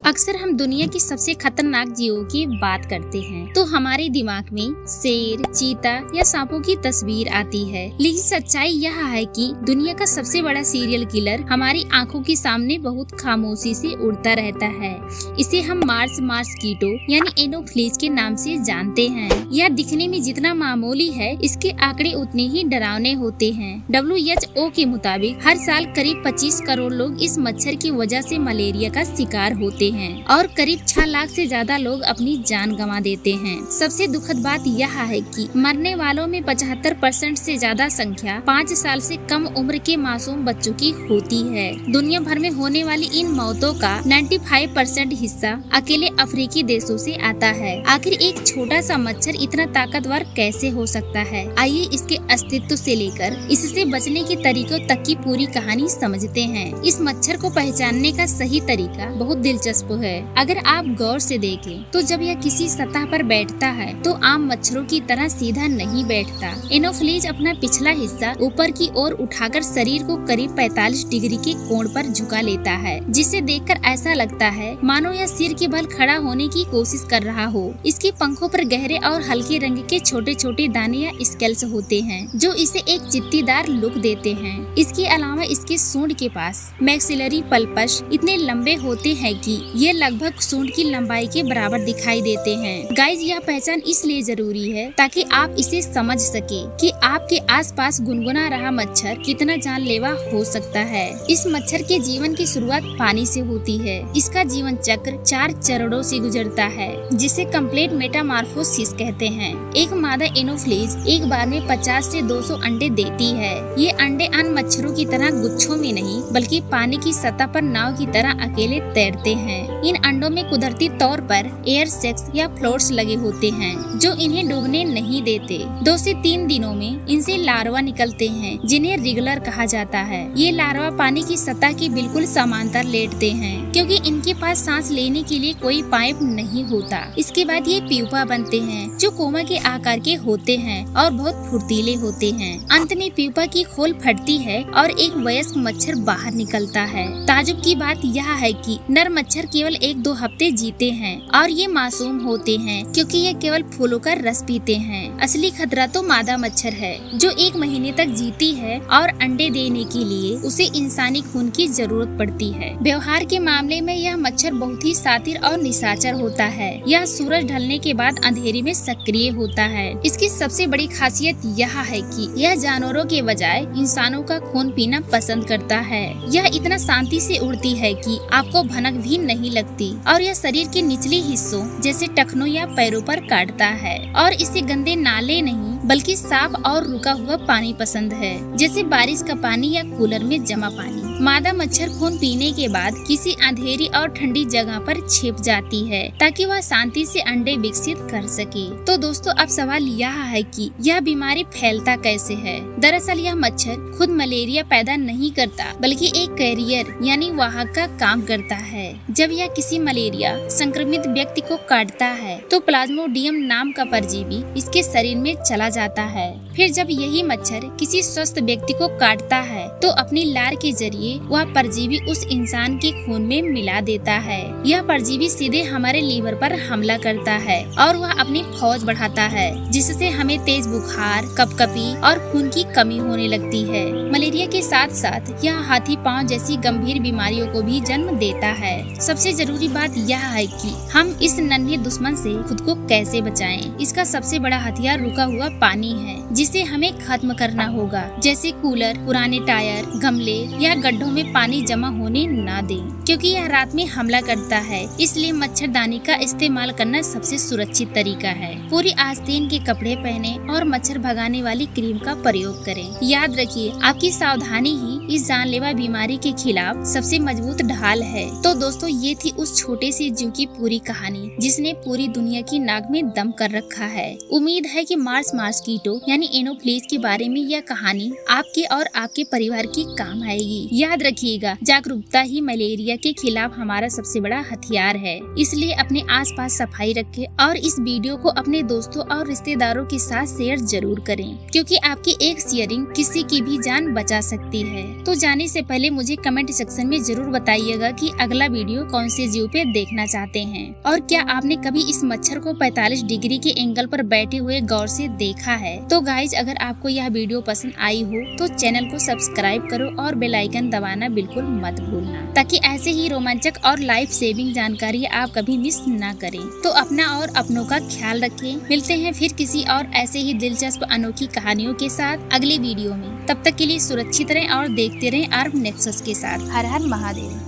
अक्सर हम दुनिया की सबसे खतरनाक जीवों की बात करते हैं तो हमारे दिमाग में शेर, चीता या सांपों की तस्वीर आती है। लेकिन सच्चाई यह है कि दुनिया का सबसे बड़ा सीरियल किलर हमारी आंखों के सामने बहुत खामोशी से उड़ता रहता है। इसे हम मार्स मॉस्किटो यानी एनोफ्लीज के नाम से जानते हैं। यह दिखने में जितना मामूली है, इसके आंकड़े उतने ही डरावने होते हैं। WHO के मुताबिक हर साल करीब 25 करोड़ लोग इस मच्छर की वजह से मलेरिया का शिकार होते हैं और करीब 6 लाख से ज्यादा लोग अपनी जान गंवा देते हैं। सबसे दुखद बात यह है कि मरने वालों में 75% से ज्यादा संख्या 5 साल से कम उम्र के मासूम बच्चों की होती है। दुनिया भर में होने वाली इन मौतों का 95% हिस्सा अकेले अफ्रीकी देशों से आता है। आखिर एक छोटा सा मच्छर इतना ताकतवर कैसे हो सकता है? आइए इसके अस्तित्व से लेकर इससे बचने के तरीकों तक की पूरी कहानी समझते हैं। इस मच्छर को पहचानने का सही तरीका बहुत दिलचस्प है। अगर आप गौर से देखें तो जब यह किसी सतह पर बैठता है तो आम मच्छरों की तरह सीधा नहीं बैठता। एनोफ्लीज अपना पिछला हिस्सा ऊपर की ओर उठाकर शरीर को करीब 45 डिग्री के कोण पर झुका लेता है, जिसे देखकर ऐसा लगता है मानो यह सिर के बल खड़ा होने की कोशिश कर रहा हो। इसके पंखों पर गहरे और हल्के रंग के छोटे छोटे दाने या स्केल्स होते हैं जो इसे एक चित्तीदार लुक देते हैं। इसके अलावा इसके सूंड के पास मैक्सिलरी पल्पस इतने लंबे होते हैं कि ये लगभग सूंड की लंबाई के बराबर दिखाई देते हैं। गाइज, यह पहचान इसलिए जरूरी है ताकि आप इसे समझ सके कि आपके आसपास गुनगुना रहा मच्छर कितना जानलेवा हो सकता है। इस मच्छर के जीवन की शुरुआत पानी से होती है। इसका जीवन चक्र 4 चरणों से गुजरता है, जिसे कंप्लीट मेटामॉर्फोसिस कहते हैं। एक मादा एनोफ्लीज एक बार में 50 से 200 अंडे देती है। ये अंडे अन्य मच्छरों की तरह गुच्छों में नहीं बल्कि पानी की सतह पर नाव की तरह अकेले तैरते हैं। इन अंडों में कुदरती तौर पर एयर सेक्स या फ्लोट्स लगे होते हैं जो इन्हें डूबने नहीं देते। 2 से 3 दिनों में इनसे लार्वा निकलते हैं जिन्हें रिगलर कहा जाता है। ये लार्वा पानी की सतह के बिल्कुल समांतर लेटते हैं क्योंकि इनके पास सांस लेने के लिए कोई पाइप नहीं होता। इसके बाद ये प्यूपा बनते हैं जो कोमा के आकार के होते हैं और बहुत फुर्तीले होते हैं। अंत में प्यूपा की खोल फटती है और एक वयस्क मच्छर बाहर निकलता है। ताजुब की बात यह है कि नर मच्छर केवल 1-2 हफ्ते जीते हैं और ये मासूम होते हैं क्योंकि ये केवल फूलों का रस पीते हैं। असली खतरा तो मादा मच्छर है जो 1 महीने तक जीती है और अंडे देने के लिए उसे इंसानी खून की जरूरत पड़ती है। व्यवहार के मामले में यह मच्छर बहुत ही शातिर और निशाचर होता है। यह सूरज ढलने के बाद अंधेरे में सक्रिय होता है। इसकी सबसे बड़ी खासियत यह है कि यह जानवरों के बजाय इंसानों का खून पीना पसंद करता है। यह इतना शांति से उड़ती है कि आपको भनक भी नहीं लगती और यह शरीर के निचले हिस्सों जैसे टखनों या पैरों पर काटता है और इसे गंदे नाले नहीं बल्कि साफ और रुका हुआ पानी पसंद है, जैसे बारिश का पानी या कूलर में जमा पानी। मादा मच्छर खून पीने के बाद किसी अंधेरी और ठंडी जगह पर छिप जाती है ताकि वह शांति से अंडे विकसित कर सके। तो दोस्तों, अब सवाल यह है कि यह बीमारी फैलता कैसे है? दरअसल यह मच्छर खुद मलेरिया पैदा नहीं करता बल्कि एक कैरियर यानी वाहक का काम करता है। जब यह किसी मलेरिया संक्रमित व्यक्ति को काटता है तो प्लाज्मोडियम नाम का परजीवी इसके शरीर में चला जाता है। फिर जब यही मच्छर किसी स्वस्थ व्यक्ति को काटता है तो अपनी लार के जरिए वह परजीवी उस इंसान के खून में मिला देता है। यह परजीवी सीधे हमारे लीवर पर हमला करता है और वह अपनी फौज बढ़ाता है, जिससे हमें तेज बुखार, कपकपी और खून की कमी होने लगती है। मलेरिया के साथ साथ यह हाथी पांव जैसी गंभीर बीमारियों को भी जन्म देता है। सबसे जरूरी बात यह है कि हम इस नन्हे दुश्मन से खुद को कैसे बचाएं। इसका सबसे बड़ा हथियार रुका हुआ पानी है जिसे हमें खत्म करना होगा, जैसे कूलर, पुराने टायर, गमले या गड्ढों में पानी जमा होने ना दें क्योंकि यह रात में हमला करता है। इसलिए मच्छरदानी का इस्तेमाल करना सबसे सुरक्षित तरीका है। पूरी आस्तीन के कपड़े पहने और मच्छर भगाने वाली क्रीम का प्रयोग करें। याद रखिए, आपकी सावधानी ही इस जानलेवा बीमारी के खिलाफ सबसे मजबूत ढाल है। तो दोस्तों, ये थी उस छोटे से जीव की पूरी कहानी जिसने पूरी दुनिया की नाक में दम कर रखा है। उम्मीद है कि मार्स मॉस्किटो यानी एनोफ्लीज के बारे में यह कहानी आपके और आपके परिवार की काम आएगी। याद रखिएगा, जागरूकता ही मलेरिया के खिलाफ हमारा सबसे बड़ा हथियार है। इसलिए अपने आसपास सफाई रखें और इस वीडियो को अपने दोस्तों और रिश्तेदारों के साथ शेयर जरूर करें, क्योंकि आपकी एक शेयरिंग किसी की भी जान बचा सकती है। तो जाने से पहले मुझे कमेंट सेक्शन में जरूर बताइएगा कि अगला वीडियो कौन से जीव पे देखना चाहते हैं, और क्या आपने कभी इस मच्छर को 45 डिग्री के एंगल पर बैठे हुए गौर से देखा है। तो गाइज, अगर आपको यह वीडियो पसंद आई हो तो चैनल को सब्सक्राइब करो और बेल आइकन दबाना बिल्कुल मत भूलना, ताकि ऐसे ही रोमांचक और लाइफ सेविंग जानकारी आप कभी मिस न करें। तो अपना और अपनों का ख्याल रखें। मिलते हैं फिर किसी और ऐसे ही दिलचस्प अनोखी कहानियों के साथ अगले वीडियो में। तब तक के लिए सुरक्षित रहें और देखते रहें आर्म नेक्सस के साथ। हर हर महादेव।